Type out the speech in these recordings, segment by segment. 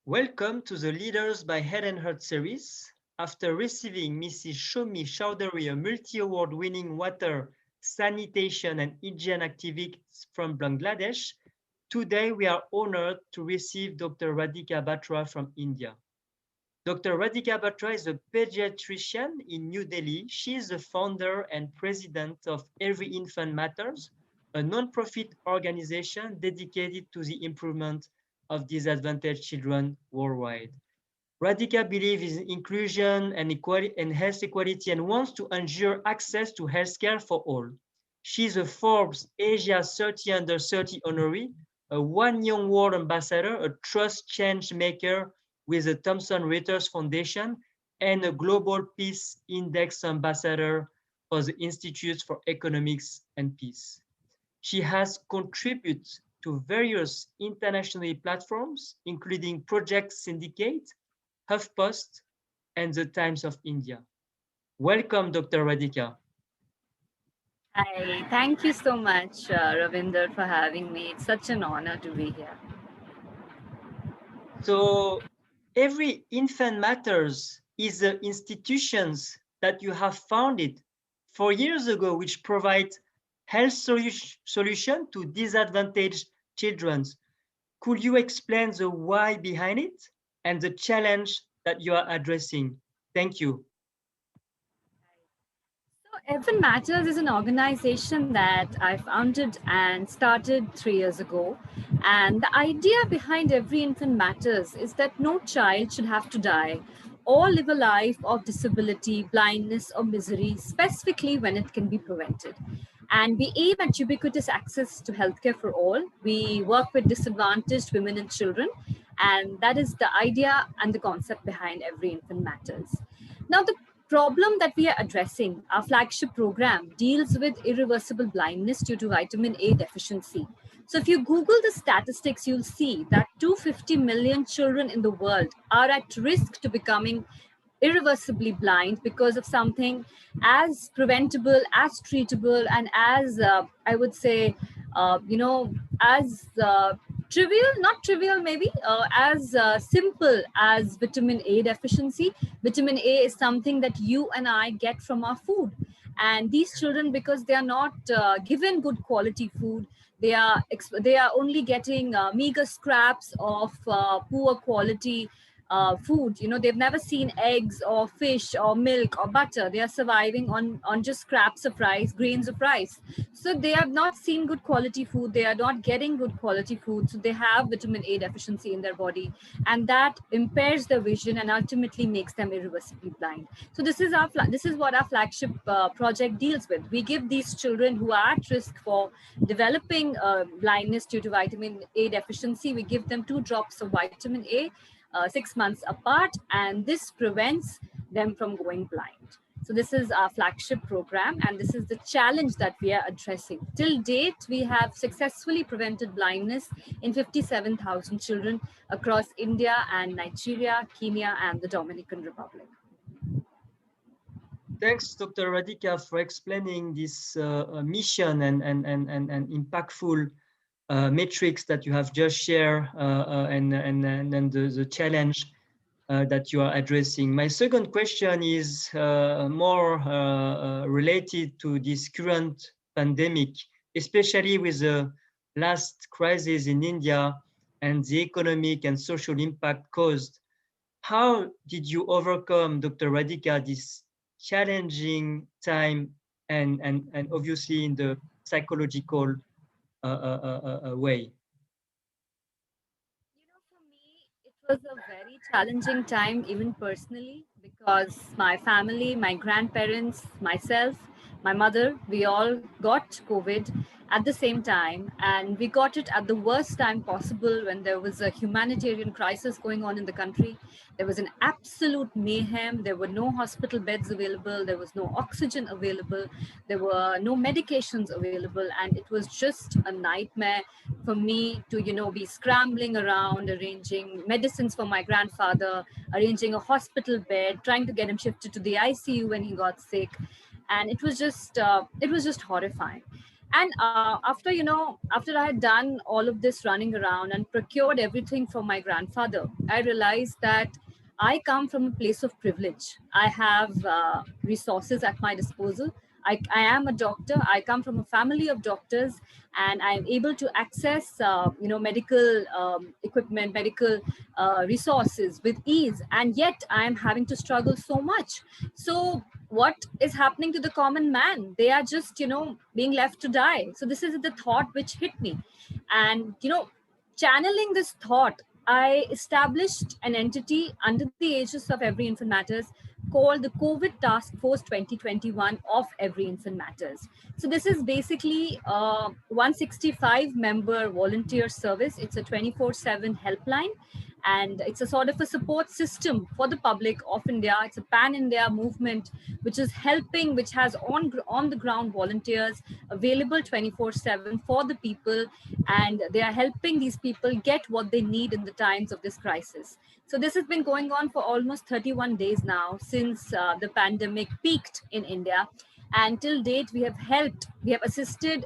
Welcome to the Leaders by Head and Heart series. After receiving Mrs. Shomi Chowdhury, a multi-award winning water, sanitation and hygiene activist from Bangladesh, today we are honored to receive Dr. Radhika Batra from India. Dr. Radhika Batra is a pediatrician in New Delhi. She is the founder and president of Every Infant Matters, a non-profit organization dedicated to the improvement of disadvantaged children worldwide. Radhika believes in inclusion and equality and health equality and wants to ensure access to healthcare for all. She is a Forbes Asia 30 under 30 honoree, a One Young World ambassador, a trust change maker with the Thomson Reuters Foundation, and a Global Peace Index ambassador for the Institute for Economics and Peace. She has contributed to various international platforms, including Project Syndicate, Huff Post, and the Times of India. Welcome, Dr. Radhika. Hi, thank you so much, Ravinder, for having me. It's such an honor to be here. So, Every Infant Matters is the institutions that you have founded 4 years ago, which provide health solution to disadvantaged children. Could you explain the why behind it and the challenge that you are addressing? Thank you. So, Infant Matters is an organization that I founded and started 3 years ago. And the idea behind Every Infant Matters is that no child should have to die or live a life of disability, blindness, or misery, specifically when it can be prevented. And we aim at ubiquitous access to healthcare for all. We work with disadvantaged women and children, and that is the idea and the concept behind Every Infant Matters. Now, the problem that we are addressing, our flagship program, deals with irreversible blindness due to vitamin A deficiency. So if you Google the statistics, you'll see that 250 million children in the world are at risk to becoming irreversibly blind because of something as preventable, as treatable, and as I would say, as trivial, not trivial maybe, as simple as vitamin A deficiency. Vitamin A is something that you and I get from our food. And these children, because they are not given good quality food, they are only getting meager scraps of poor quality food. They've never seen eggs or fish or milk or butter. They are surviving on just scraps of rice, grains of rice. So they have not seen good quality food. They are not getting good quality food. So they have vitamin A deficiency in their body, and that impairs their vision and ultimately makes them irreversibly blind. So this is what our flagship project deals with. We give these children who are at risk for developing blindness due to vitamin A deficiency, we give them 2 drops of vitamin A 6 months apart, and this prevents them from going blind. So this is our flagship program, and this is the challenge that we are addressing. Till date, we have successfully prevented blindness in 57,000 children across India and Nigeria, Kenya, and the Dominican Republic. Thanks, Dr. Radhika, for explaining this mission and impactful metrics that you have just shared and the challenge that you are addressing. My second question is more related to this current pandemic, especially with the last crisis in India and the economic and social impact caused. How did you overcome, Dr. Radhika, this challenging time and obviously in the psychological way? For me, it was a very challenging time, even personally, because my family, my grandparents, myself, my mother, we all got COVID at the same time. And we got it at the worst time possible when there was a humanitarian crisis going on in the country. There was an absolute mayhem. There were no hospital beds available. There was no oxygen available. There were no medications available. And it was just a nightmare for me to, be scrambling around, arranging medicines for my grandfather, arranging a hospital bed, trying to get him shifted to the ICU when he got sick. And it was just horrifying. And after I had done all of this running around and procured everything for my grandfather, I realized that I come from a place of privilege. I have resources at my disposal. I am a doctor. I come from a family of doctors, and I'm able to access, medical equipment, medical resources with ease. And yet, I am having to struggle so much. So, what is happening to the common man? They are just, being left to die. So, this is the thought which hit me, and channeling this thought, I established an entity under the aegis of Every Infant Matters called the COVID Task Force 2021 of Every Infant Matters. So this is basically a 165 member volunteer service. It's a 24/7 helpline, and it's a sort of a support system for the public of India. It's a pan India movement which is helping, which has on the ground volunteers available 24/7 for the people, and they are helping these people get what they need in the times of this crisis. So this has been going on for almost 31 days now since the pandemic peaked in India. And till date, we have assisted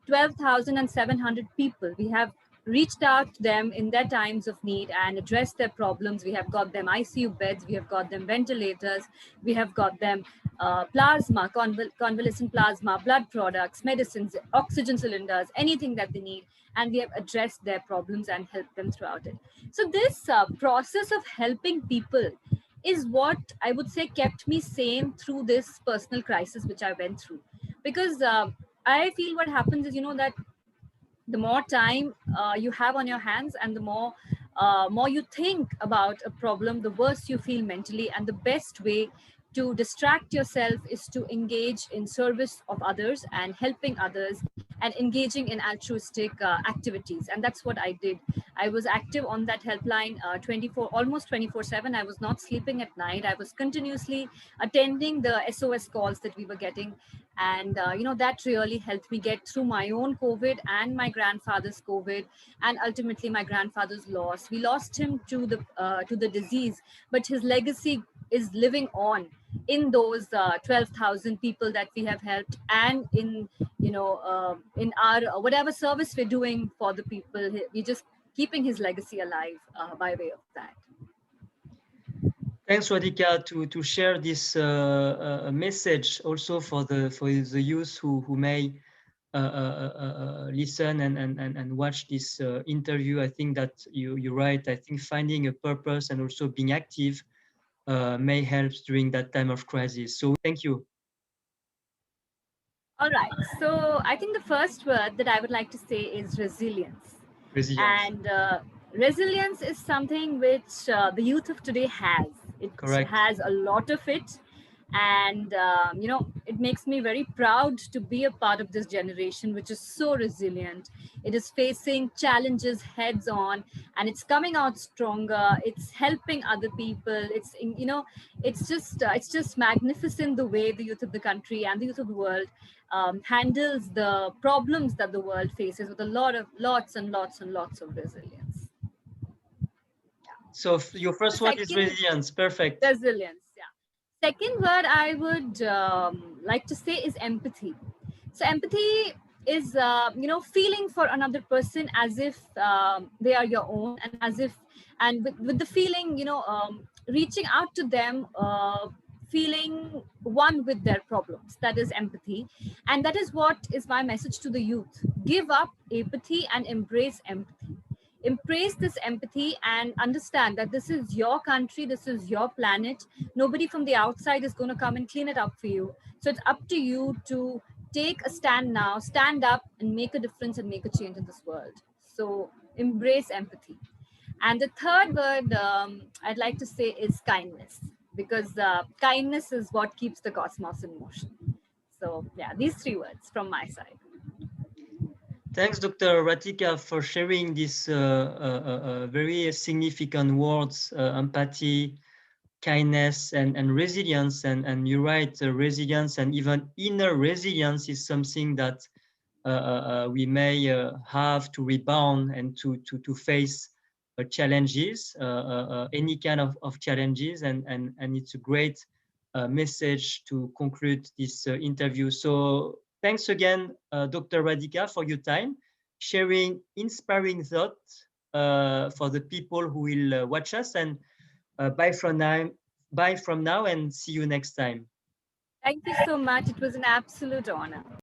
12,700 people. We have reached out to them in their times of need and addressed their problems. We have got them ICU beds, we have got them ventilators, we have got them plasma, convalescent plasma, blood products, medicines, oxygen cylinders, anything that they need. And we have addressed their problems and helped them throughout it. So this process of helping people is what I would say kept me sane through this personal crisis which I went through. Because I feel what happens is, that the more time you have on your hands, and the more you think about a problem, the worse you feel mentally. And the best way to distract yourself is to engage in service of others and helping others and engaging in altruistic activities. And that's what I did. I was active on that helpline almost 24/7. I was not sleeping at night. I was continuously attending the SOS calls that we were getting. And that really helped me get through my own COVID and my grandfather's COVID, and ultimately my grandfather's loss. We lost him to the disease, but his legacy is living on in those 12,000 people that we have helped, and in our whatever service we're doing for the people. We're just keeping his legacy alive by way of that. Thanks, Radhika, to share this message also for the youth who may listen and watch this interview. I think that you're right. I think finding a purpose and also being active may help during that time of crisis. So thank you. All right. So I think the first word that I would like to say is resilience. Resilience. And resilience is something which the youth of today has. It Correct. has a lot of it. And, it makes me very proud to be a part of this generation, which is so resilient. It is facing challenges heads on, and it's coming out stronger. It's helping other people. It's just magnificent the way the youth of the country and the youth of the world handles the problems that the world faces with lots and lots and lots of resilience. So your first word is resilience. Perfect. Resilience, yeah. Second word I would like to say is empathy. So empathy is, feeling for another person as if they are your own, and as if, and with the feeling, reaching out to them, feeling one with their problems. That is empathy. And that is what is my message to the youth. Give up apathy and embrace empathy. Embrace this empathy and understand that this is your country, this is your planet. Nobody from the outside is going to come and clean it up for you. So it's up to you to take a stand now, stand up and make a difference and make a change in this world. So embrace empathy. And the third word I'd like to say is kindness, because kindness is what keeps the cosmos in motion. So yeah, these three words from my side. Thanks, Dr. Radhika, for sharing these very significant words, empathy, kindness, and resilience. And you're right, resilience and even inner resilience is something that we may have to rebound and to face challenges, any kind of challenges. And it's a great message to conclude this interview. So Thanks again, Dr. Radhika, for your time, sharing inspiring thoughts for the people who will watch us. And bye from now. Bye from now, and see you next time. Thank you so much. It was an absolute honor.